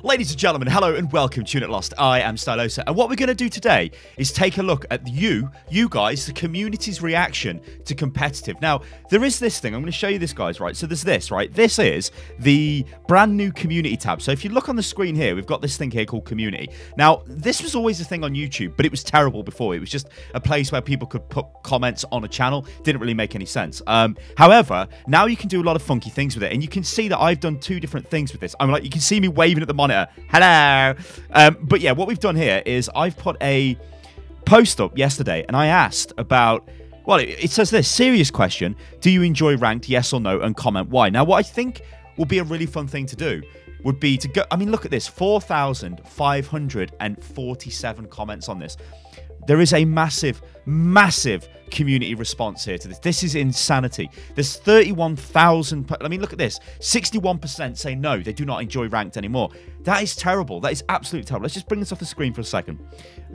Ladies and gentlemen, hello and welcome to Unit Lost. I am Stylosa, and what we're going to do today is take a look at you guys, the community's reaction to competitive. Now, there is this thing. I'm going to show you this, guys, right? So there's this, right? This is the brand new community tab. So if you look on the screen here, we've got this thing here called community. Now, this was always a thing on YouTube, but it was terrible before. It was just a place where people could put comments on a channel. Didn't really make any sense. However, now you can do a lot of funky things with it, and you can see that I've done two different things with this. I'm like, you can see me waving at the monitor. Hello. But yeah, what we've done here is I've put a post up yesterday, and I asked about, well, it says this, serious question, do you enjoy ranked, yes or no, and comment why. Now, what I think will be a really fun thing to do would be to go, I mean, look at this, 4,547 comments on this. There is a massive, massive community response here to this. This is insanity. There's 31,000. I mean, look at this. 61% say no, they do not enjoy ranked anymore. That is terrible. That is absolutely terrible. Let's just bring this off the screen for a second.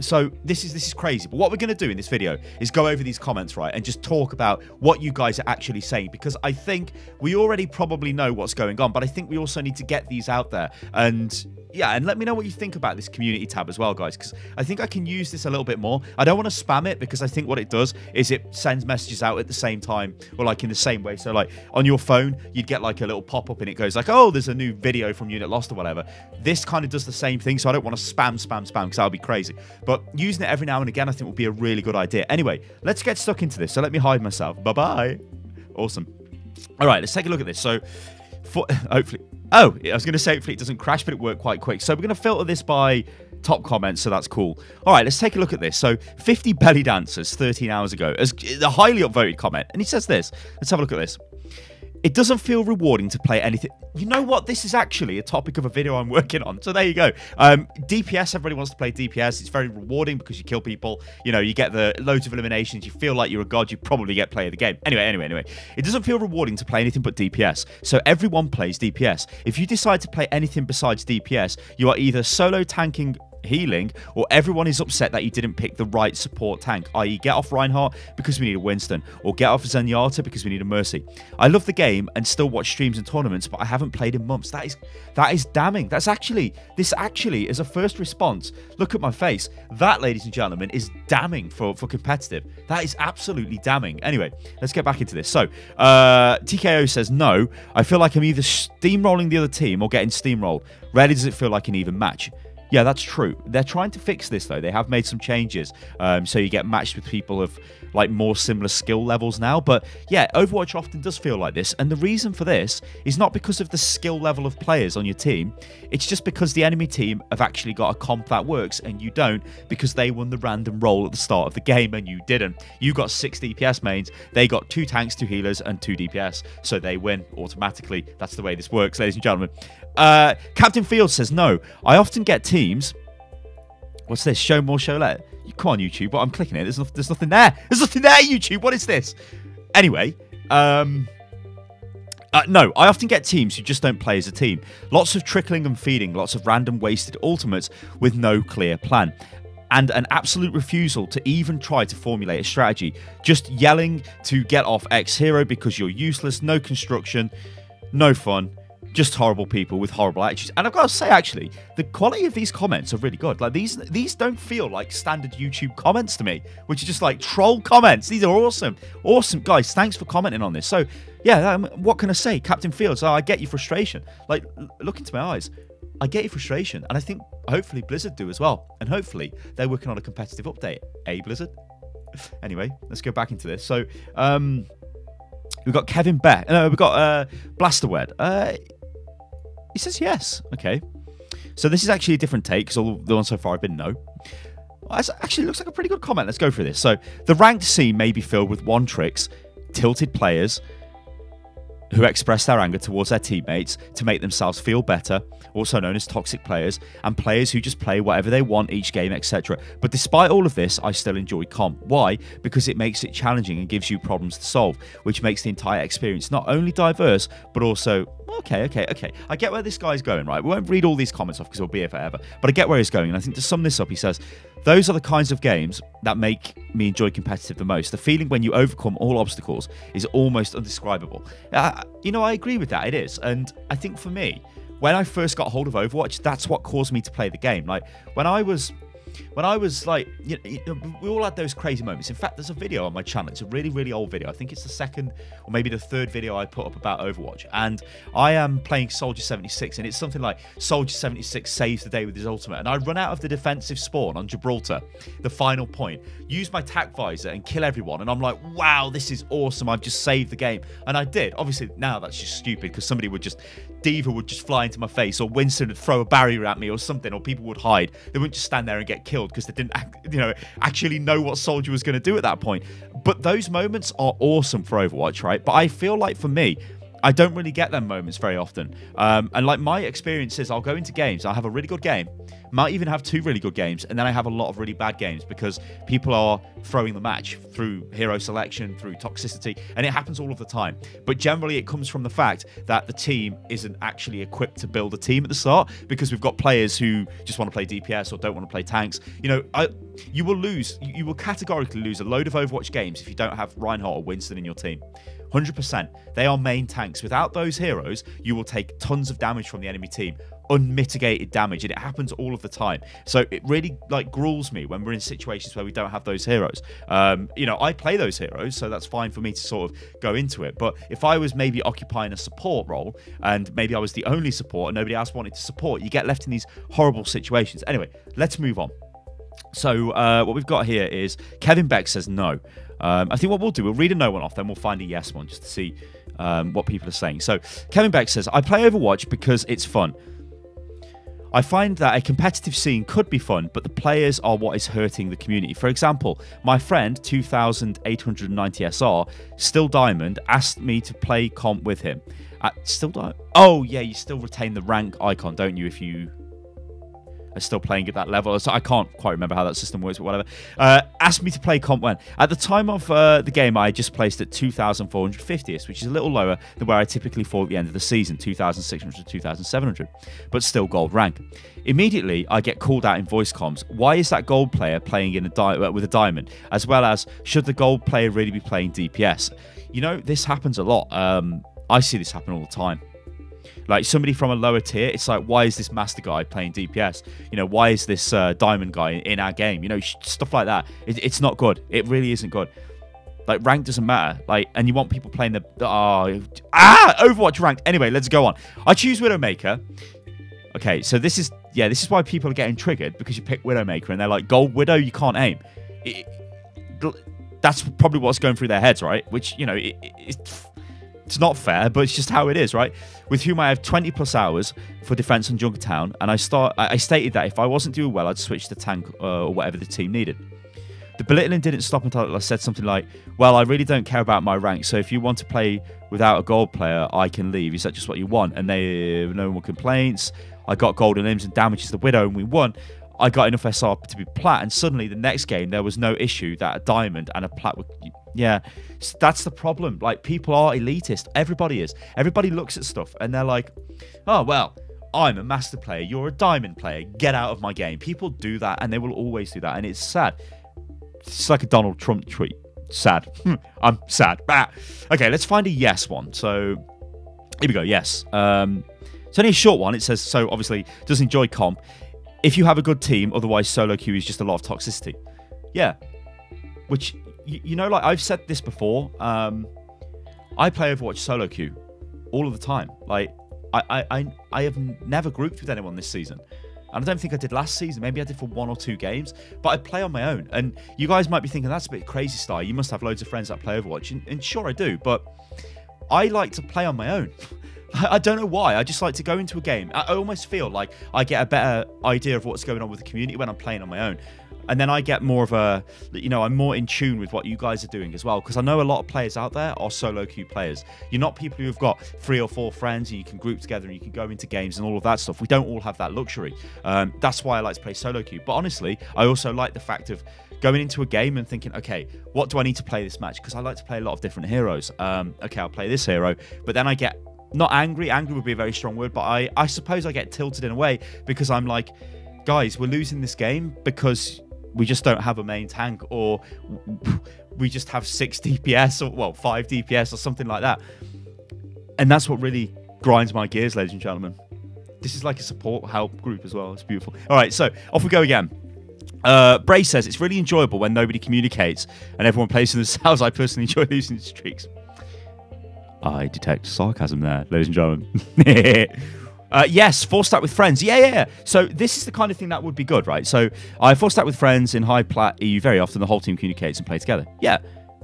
So this is crazy. But what we're going to do in this video is go over these comments, right, and just talk about what you guys are actually saying, because I think we already probably know what's going on, but I think we also need to get these out there. And yeah, and let me know what you think about this community tab as well, guys, because I think I can use this a little bit more. I don't want to spam it, because I think what it does is it sends messages out at the same time, or like in the same way. So like on your phone, you'd get like a little pop-up and it goes like, oh, there's a new video from Unit Lost or whatever. This kind of does the same thing, so I don't want to spam, because that would be crazy. But using it every now and again, I think would be a really good idea. Anyway, let's get stuck into this. So let me hide myself. Bye-bye. Awesome. All right, let's take a look at this. So hopefully, oh, I was going to say hopefully it doesn't crash, but it worked quite quick. So we're going to filter this by top comments, so that's cool. All right, let's take a look at this. So 50 belly dancers 13 hours ago as a highly upvoted comment, and he says this. Let's have a look at this. It doesn't feel rewarding to play anything. You know what? This is actually a topic of a video I'm working on. So there you go. DPS, everybody wants to play DPS. It's very rewarding because you kill people. You know, you get the loads of eliminations. You feel like you're a god. You probably get play of the game. Anyway. It doesn't feel rewarding to play anything but DPS. So everyone plays DPS. If you decide to play anything besides DPS, you are either solo tanking, healing, or everyone is upset that you didn't pick the right support tank, i.e. get off Reinhardt because we need a Winston, or get off Zenyatta because we need a Mercy. I love the game and still watch streams and tournaments, but I haven't played in months. That is damning. This actually is a first response. Look at my face. That, ladies and gentlemen, is damning for competitive. That is absolutely damning. Anyway, let's get back into this. So TKO says, no, I feel like I'm either steamrolling the other team or getting steamrolled. Rarely does it feel like an even match. Yeah, that's true. They're trying to fix this, though. They have made some changes, so you get matched with people of like more similar skill levels now. But yeah, Overwatch often does feel like this, and the reason for this is not because of the skill level of players on your team. It's just because the enemy team have actually got a comp that works, and you don't, because they won the random roll at the start of the game, and you didn't. You got 6 DPS mains, they got 2 tanks, 2 healers, and 2 DPS, so they win automatically. That's the way this works, ladies and gentlemen. Captain Field says, no, I often get teams. What's this? Show more, show less. Come on, YouTube. Well, I'm clicking it. There's nothing there. There's nothing there, YouTube. What is this? Anyway, no, I often get teams who just don't play as a team. Lots of trickling and feeding, lots of random wasted ultimates with no clear plan, and an absolute refusal to even try to formulate a strategy. Just yelling to get off X hero because you're useless, no construction, no fun. Just horrible people with horrible attitudes. And I've got to say, actually, the quality of these comments are really good. Like, these don't feel like standard YouTube comments to me, which are just like troll comments. These are awesome. Awesome, guys. Thanks for commenting on this. So, yeah, what can I say? Captain Fields, I get your frustration. Like, look into my eyes. I get your frustration. And I think, hopefully, Blizzard do as well. And hopefully, they're working on a competitive update. Blizzard? Anyway, let's go back into this. So, we've got Kevin Beck. No, we've got Blasterwed. He says yes. Okay. So this is actually a different take, because all the ones so far have been no. Well, it actually looks like a pretty good comment. Let's go through this. So the ranked scene may be filled with one-tricks, tilted players who express their anger towards their teammates to make themselves feel better, also known as toxic players, and players who just play whatever they want each game, etc. But despite all of this, I still enjoy comp. Why? Because it makes it challenging and gives you problems to solve, which makes the entire experience not only diverse, but also... Okay. I get where this guy's going, right? We won't read all these comments off because we'll be here forever. But I get where he's going, and I think to sum this up, he says, those are the kinds of games that make me enjoy competitive the most. The feeling when you overcome all obstacles is almost undescribable. You know, I agree with that. It is. And I think for me, when I first got hold of Overwatch, that's what caused me to play the game. Like when I was like, we all had those crazy moments. In fact, there's a video on my channel. It's a really, really old video. I think it's the second or maybe the third video I put up about Overwatch. And I am playing Soldier 76, and it's something like Soldier 76 saves the day with his ultimate. And I run out of the defensive spawn on Gibraltar, the final point, use my tac visor and kill everyone. And I'm like, wow, this is awesome. I've just saved the game. And I did. Obviously, now that's just stupid because somebody would just, Diva would just fly into my face, or Winston would throw a barrier at me or something, or people would hide. They wouldn't just stand there and get killed because they didn't, actually know what Soldier was going to do at that point. But those moments are awesome for Overwatch, right? But I feel like for me, I don't really get them moments very often. And like my experience is I'll go into games, I'll have a really good game, might even have 2 really good games, and then I have a lot of really bad games because people are throwing the match through hero selection, through toxicity, and it happens all of the time. But generally it comes from the fact that the team isn't actually equipped to build a team at the start, because we've got players who just want to play DPS or don't want to play tanks. You will categorically lose a load of Overwatch games if you don't have Reinhardt or Winston in your team. 100%. They are main tanks. Without those heroes, you will take tons of damage from the enemy team. Unmitigated damage, and it happens all of the time. So it really gruels me when we're in situations where we don't have those heroes. I play those heroes, so that's fine for me to sort of go into it. But if I was maybe occupying a support role and maybe I was the only support and nobody else wanted to support, you get left in these horrible situations. Anyway, let's move on. So what we've got here is Kevin Beck says no. I think what we'll do, we'll read a no one off, then we'll find a yes one just to see what people are saying. So Kevin Beck says, I play Overwatch because it's fun. I find that a competitive scene could be fun, but the players are what is hurting the community. For example, my friend, 2890SR, still Diamond, asked me to play comp with him. Still Diamond? Oh, yeah, you still retain the rank icon, don't you, if you are still playing at that level? So I can't quite remember how that system works, but whatever. Asked me to play comp when? At the time of the game, I just placed at 2,450th, which is a little lower than where I typically fall at the end of the season, 2,600 to 2,700, but still gold rank. Immediately, I get called out in voice comms. Why is that gold player playing in with a diamond? As well as, should the gold player really be playing DPS? This happens a lot. I see this happen all the time. Like somebody from a lower tier, it's like, why is this master guy playing DPS? Why is this diamond guy in our game? Stuff like that. It's not good. It really isn't good. Like, rank doesn't matter. Like, and you want people playing the Overwatch ranked. Anyway, let's go on. I choose Widowmaker. Okay, so this is why people are getting triggered, because you pick Widowmaker and they're like, gold Widow, you can't aim. That's probably what's going through their heads, right? Which it's not fair, but it's just how it is, right? With whom I have 20 plus hours for defense on Junkertown, and I stated that if I wasn't doing well, I'd switch to tank or whatever the team needed. The belittling didn't stop until I said something like, well, I really don't care about my rank, so if you want to play without a gold player, I can leave. Is that just what you want? And no more complaints. I got golden limbs and damages the Widow, and we won. I got enough SR to be plat, and suddenly the next game there was no issue that a diamond and a plat would... Yeah, that's the problem. Like, people are elitist. Everybody is. Everybody looks at stuff and they're like, oh, well, I'm a master player, you're a diamond player, get out of my game. People do that, and they will always do that, and it's sad. It's like a Donald Trump tweet. Sad. I'm sad. Okay, let's find a yes one. So here we go. Yes. It's only a short one. It says, so obviously does enjoy comp. If you have a good team, otherwise solo queue is just a lot of toxicity. Yeah. Which, like I've said this before. I play Overwatch solo queue all of the time. Like, I have never grouped with anyone this season. And I don't think I did last season. Maybe I did for 1 or 2 games. But I play on my own. And you guys might be thinking, that's a bit crazy, Sty. You must have loads of friends that play Overwatch. And sure, I do. But I like to play on my own. I don't know why. I just like to go into a game. I almost feel like I get a better idea of what's going on with the community when I'm playing on my own. And then I get more of a, I'm more in tune with what you guys are doing as well. Because I know a lot of players out there are solo queue players. You're not people who have got 3 or 4 friends and you can group together and you can go into games and all of that stuff. We don't all have that luxury. That's why I like to play solo queue. But honestly, I also like the fact of going into a game and thinking, okay, what do I need to play this match? Because I like to play a lot of different heroes. Okay, I'll play this hero. But then I get, not angry. Angry would be a very strong word. But I suppose I get tilted in a way because I'm like, guys, we're losing this game because we just don't have a main tank, or we just have 6 DPS, or, well, 5 DPS or something like that. And that's what really grinds my gears, ladies and gentlemen. This is like a support help group as well. It's beautiful. All right, so off we go again. Bray says, it's really enjoyable when nobody communicates and everyone plays for themselves. I personally enjoy losing streaks. I detect sarcasm there, ladies and gentlemen. Yes, force that with friends. Yeah. So this is the kind of thing that would be good, right? So I force that with friends in high plat EU very often. The whole team communicates and play together. Yeah,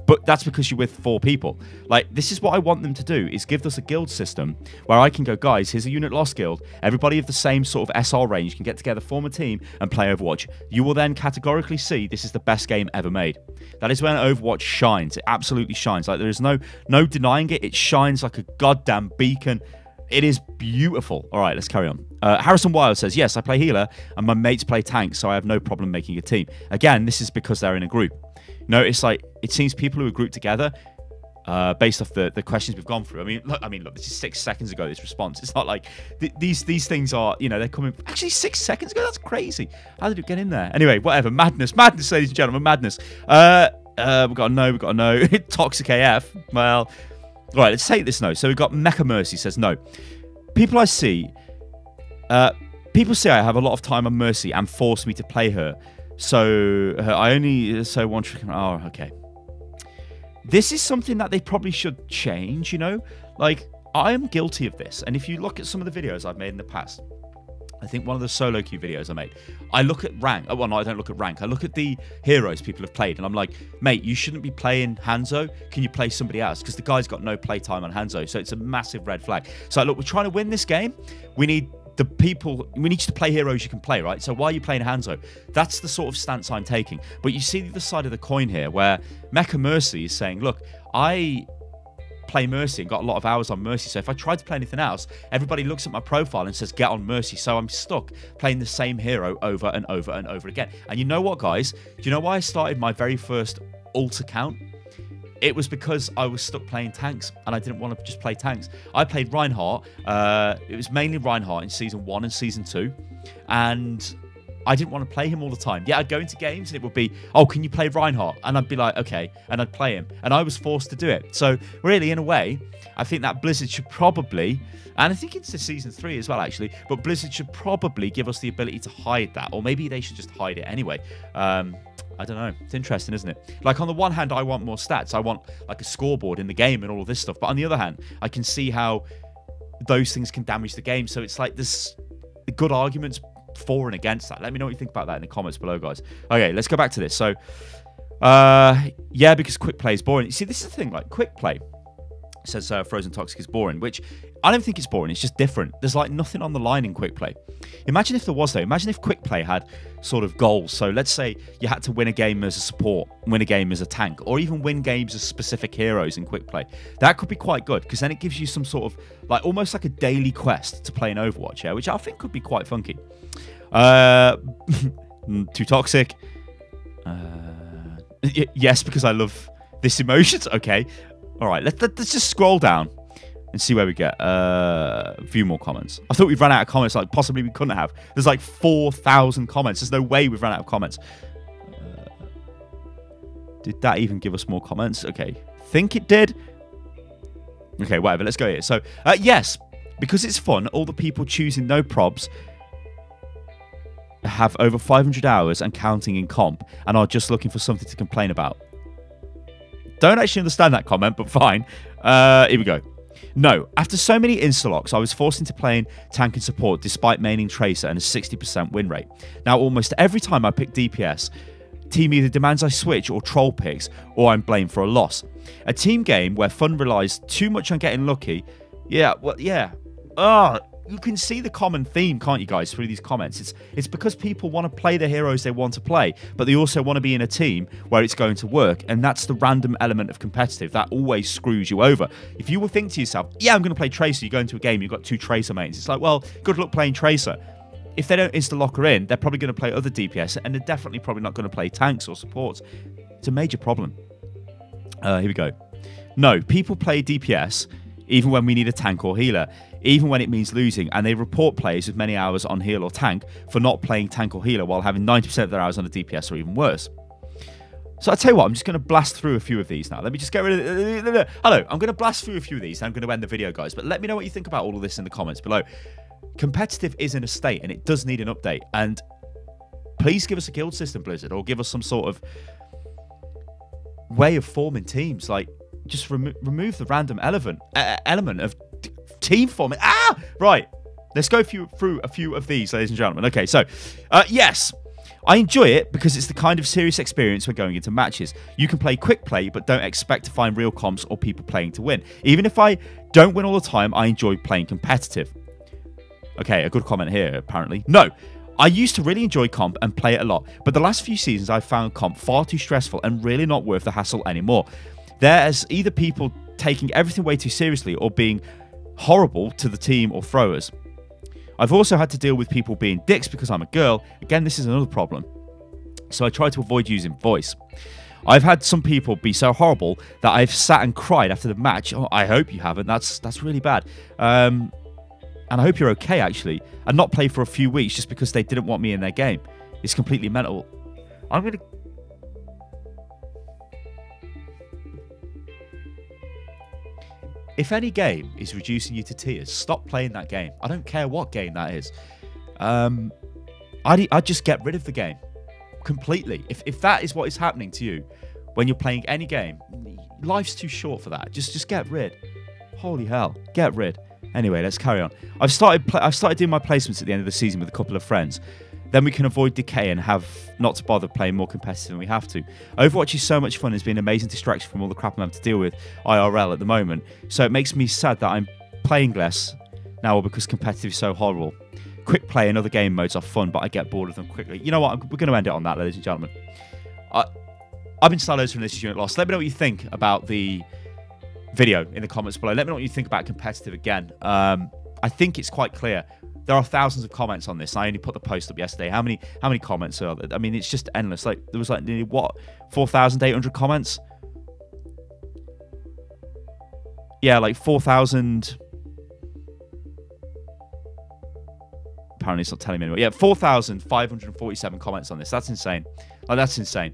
but that's because you're with 4 people. Like, this is what I want them to do, is give us a guild system where I can go, guys, here's a unit loss guild. Everybody of the same sort of SR range can get together, form a team, and play Overwatch. You will then categorically see this is the best game ever made. That is when Overwatch shines. It absolutely shines. Like, there is no denying it. It shines like a goddamn beacon. It is beautiful. All right, let's carry on. Harrison Wild says, yes, I play healer and my mates play tanks, so I have no problem making a team. Again, this is because they're in a group. No, it's like, it seems people who are grouped together based off the questions we've gone through. I mean, look, this is 6 seconds ago, this response. It's not like these things are, you know, they're coming. Actually, 6 seconds ago? That's crazy. How did it get in there? Anyway, whatever. Madness, ladies and gentlemen, madness. We've got a no. Toxic AF. Well, all right, let's take this no. So we've got Mecha Mercy says no. People say I have a lot of time on Mercy and force me to play her. So I only one trick. Oh, okay. This is something that they probably should change, you know? Like, I am guilty of this. And if you look at some of the videos I've made in the past, I think one of the solo queue videos I made, I look at rank. Oh, well, no, I don't look at rank. I look at the heroes people have played, and I'm like, mate, you shouldn't be playing Hanzo. Can you play somebody else? Because the guy's got no playtime on Hanzo, so it's a massive red flag. So, look, we're trying to win this game. We need you to play heroes you can play, right? So why are you playing Hanzo? That's the sort of stance I'm taking. But you see the other side of the coin here, where Mecha Mercy is saying, look, I play Mercy and got a lot of hours on Mercy, so if I try to play anything else, everybody looks at my profile and says get on Mercy, so I'm stuck playing the same hero over and over and over again. And you know what, guys? Do you know why I started my very first ult account? It was because I was stuck playing tanks and I didn't want to just play tanks. I played Reinhardt. It was mainly Reinhardt in Season 1 and Season 2. And I didn't want to play him all the time. Yeah, I'd go into games and it would be, oh, can you play Reinhardt? And I'd be like, okay. And I'd play him. And I was forced to do it. So really, in a way, I think that Blizzard should probably, and I think it's the Season 3 as well, actually, but Blizzard should probably give us the ability to hide that. Or maybe they should just hide it anyway. I don't know. It's interesting, isn't it? Like, on the one hand, I want more stats. I want, like, a scoreboard in the game and all of this stuff. But on the other hand, I can see how those things can damage the game. So it's like there's good arguments for and against that. Let me know what you think about that in the comments below, guys. Okay, let's go back to this. So, yeah, because quick play is boring. You see, this is the thing. Like, quick play, says Frozen Toxic, is boring, which I don't think it's boring. It's just different. There's, like, nothing on the line in quick play. Imagine if there was, though. Imagine if quick play had sort of goals. So let's say you had to win a game as a support, win a game as a tank, or even win games as specific heroes in quick play. That could be quite good, because then it gives you some sort of, like, almost like a daily quest to play in Overwatch, yeah, which I think could be quite funky. Too toxic. Yes, because I love this emotions. Okay. All right, let's just scroll down and see where we get. A few more comments. I thought we'd run out of comments, like possibly we couldn't have. There's like 4,000 comments. There's no way we've run out of comments. Did that even give us more comments? Okay, think it did. Okay, whatever, let's go here. So, yes, because it's fun, all the people choosing no probs have over 500 hours and counting in comp and are just looking for something to complain about. Don't actually understand that comment, but fine. Here we go. No, after so many insta-locks, I was forced into playing tank and support despite maining Tracer and a 60% win rate. Now, almost every time I pick DPS, team either demands I switch or troll picks, or I'm blamed for a loss. A team game where fun relies too much on getting lucky. Yeah, well, yeah. You can see the common theme, can't you guys, through these comments? It's because people want to play the heroes they want to play, but they also want to be in a team where it's going to work, and that's the random element of competitive that always screws you over. If you will think to yourself, yeah, I'm going to play Tracer, you go into a game, you've got 2 Tracer mates. It's like, well, good luck playing Tracer. If they don't insta-lock her in, they're probably going to play other DPS, and they're definitely probably not going to play tanks or supports. It's a major problem. Here we go. No, people play DPS even when we need a tank or healer, even when it means losing, and they report players with many hours on heal or tank for not playing tank or healer while having 90% of their hours on a DPS or even worse. So I'll tell you what, I'm just going to blast through a few of these now. Let me just get rid of... Hello, I'm going to blast through a few of these and I'm going to end the video, guys, but let me know what you think about all of this in the comments below. competitive is in a state and it does need an update. And please give us a guild system, Blizzard, or give us some sort of way of forming teams. Like, just remove the random element of team forming. Right. Let's go through a few of these, ladies and gentlemen. Okay, so, yes, I enjoy it because it's the kind of serious experience when going into matches. You can play quick play, but don't expect to find real comps or people playing to win. Even if I don't win all the time, I enjoy playing competitive. Okay, a good comment here, apparently. No, I used to really enjoy comp and play it a lot, but the last few seasons I've found comp far too stressful and really not worth the hassle anymore. There's either people taking everything way too seriously or being horrible to the team or throwers. I've also had to deal with people being dicks because I'm a girl. Again, this is another problem. So I try to avoid using voice. I've had some people be so horrible that I've sat and cried after the match. Oh, I hope you haven't. That's really bad. And I hope you're okay, actually. And not play for a few weeks just because they didn't want me in their game. It's completely mental. I'm going to... If any game is reducing you to tears, stop playing that game. I don't care what game that is. I'd just get rid of the game completely. If that is what is happening to you when you're playing any game, life's too short for that. Just get rid. Holy hell, get rid. Anyway, let's carry on. I've started doing my placements at the end of the season with a couple of friends. Then we can avoid decay and have not to bother playing more competitive than we have to. Overwatch is so much fun and has been an amazing distraction from all the crap I'm having to deal with IRL at the moment. So it makes me sad that I'm playing less now because competitive is so horrible. Quick play and other game modes are fun, but I get bored of them quickly. You know what? We're going to end it on that, ladies and gentlemen. I've been Stylosa from This Is Unit Lost. Let me know what you think about the video in the comments below. Let me know what you think about competitive again. I think it's quite clear. There are thousands of comments on this. I only put the post up yesterday. How many comments are there? I mean, it's just endless. Like, there was like nearly, what, 4,800 comments? Yeah, like 4,000. Apparently it's not telling me anymore. Yeah, 4,547 comments on this. That's insane. Like, that's insane.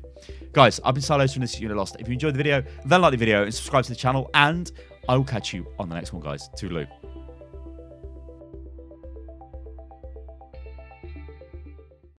Guys, I've been Stylosa from This Is Unit Lost. If you enjoyed the video, then like the video and subscribe to the channel. And I will catch you on the next one, guys. Toodaloo.